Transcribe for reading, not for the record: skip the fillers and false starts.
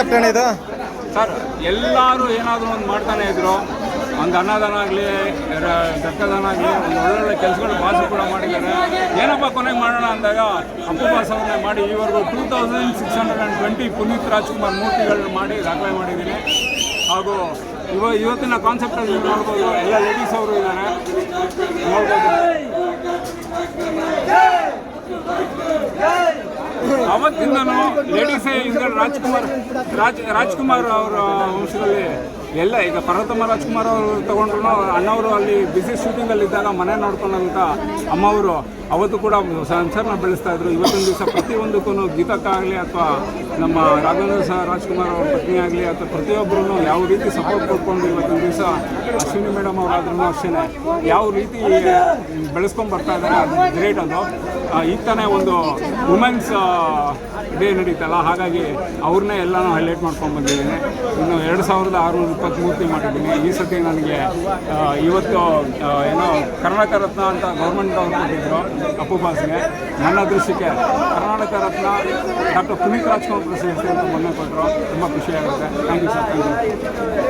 ಅಣ್ಣ ಇದು ಸರ್ ಎಲ್ಲರೂ ಏನಾದರೂ ಒಂದು ಮಾಡ್ತಾನೆ ಇದ್ರು. ಒಂದು ಅನ್ನದಾನ ಆಗಲಿ ರಕ್ತದಾನ ಆಗಲಿ ಒಂದು ಒಳ್ಳೊಳ್ಳೆ ಕೆಲಸಗಳು ಬಾಸು ಕೂಡ ಮಾಡಿದ್ದಾರೆ. ಏನಪ್ಪ ಕೊನೆಗೆ ಮಾಡೋಣ ಅಂದಾಗ ಅಪ್ಪು ಬಾಸ್ ಅವ್ರನ್ನೇ ಮಾಡಿ ಈವರೆಗೂ 2620 ಪುನೀತ್ ರಾಜ್ಕುಮಾರ್ ಮೂರ್ತಿಗಳನ್ನ ಮಾಡಿ ದಾಖಲೆ ಮಾಡಿದ್ದೀನಿ. ಹಾಗೂ ಇವತ್ತಿನ ಕಾನ್ಸೆಪ್ಟಲ್ಲಿ ನೋಡ್ಬೋದು, ಎಲ್ಲ ಲೇಡೀಸ್ ಅವರು ಇದ್ದಾರೆ ನೋಡ್ಬೋದು. ಅವತ್ತಿಂದನೂ ಲೇಡೀಸೇ ಹಿಂದೆ ರಾಜ್ಕುಮಾರ್ ಅವರ ವಂಶದಲ್ಲಿ ಎಲ್ಲ ಈಗ ಪರ್ವತಮ್ಮ ರಾಜ್ಕುಮಾರ್ ಅವರು ತಗೊಂಡ್ರು ಅಣ್ಣವರು ಅಲ್ಲಿ ಬಿಸಿ ಶೂಟಿಂಗಲ್ಲಿದ್ದಾಗ ಮನೆ ನೋಡ್ಕೊಂಡಂಥ ಅಮ್ಮವರು ಅವತ್ತು ಕೂಡ ಸಂಸಾರನ ಬೆಳೆಸ್ತಾ ಇದ್ರು. ಇವತ್ತಿನ ದಿವಸ ಪ್ರತಿಯೊಂದಕ್ಕೂ ಗೀತಕ್ಕಾಗಲಿ ಅಥವಾ ನಮ್ಮ ರಾಘವೇಂದ್ರ ರಾಜ್ಕುಮಾರ್ ಅವ್ರ ಪತ್ನಿ ಆಗಲಿ ಅಥವಾ ಪ್ರತಿಯೊಬ್ಬರೂ ಯಾವ ರೀತಿ ಸಪೋರ್ಟ್ ಕೊಟ್ಕೊಂಡು ಇವತ್ತಿನ ದಿವಸ ಅಶ್ವಿನಿ ಮೇಡಮ್ ಅವರಾದ್ರೂ ಅಷ್ಟೇ ಯಾವ ರೀತಿ ಬೆಳೆಸ್ಕೊಂಡು ಬರ್ತಾ ಇದ್ದಾರೆ, ಅದು ಗ್ರೇಟ್. ಅದು ಈಗ ತಾನೇ ಒಂದು ವುಮೆನ್ಸ್ ಡೇ ನಡೀತಲ್ಲ, ಹಾಗಾಗಿ ಅವ್ರನ್ನೇ ಎಲ್ಲನೂ ಹೈಲೈಟ್ ಮಾಡ್ಕೊಂಡು ಬಂದಿದ್ದೀನಿ. ಇನ್ನು 2620 ಮೂರ್ತಿ ಮಾಡಿದ್ದೀನಿ. ಈ ಸತಿ ನನಗೆ ಇವತ್ತು ಏನೋ ಕರ್ನಾಟಕ ರತ್ನ ಅಂತ ಗೌರ್ಮೆಂಟ್ ಅವ್ರು ಕೊಟ್ಟಿದ್ರು ಅಪ್ಪು ಬಾಸ್ಗೆ. ನನ್ನ ದೃಷ್ಟಿಗೆ ಕರ್ನಾಟಕ ರತ್ನ ಡಾಕ್ಟರ್ ಪುನೀತ್ ರಾಜ್ಕುಮಾರ್ ಪ್ರಶಸ್ತಿ ಅಂತ ಮೊನ್ನೆ ಕೊಟ್ಟರು. ತುಂಬ ಖುಷಿಯಾಗುತ್ತೆ. Thank you sir. Thank you.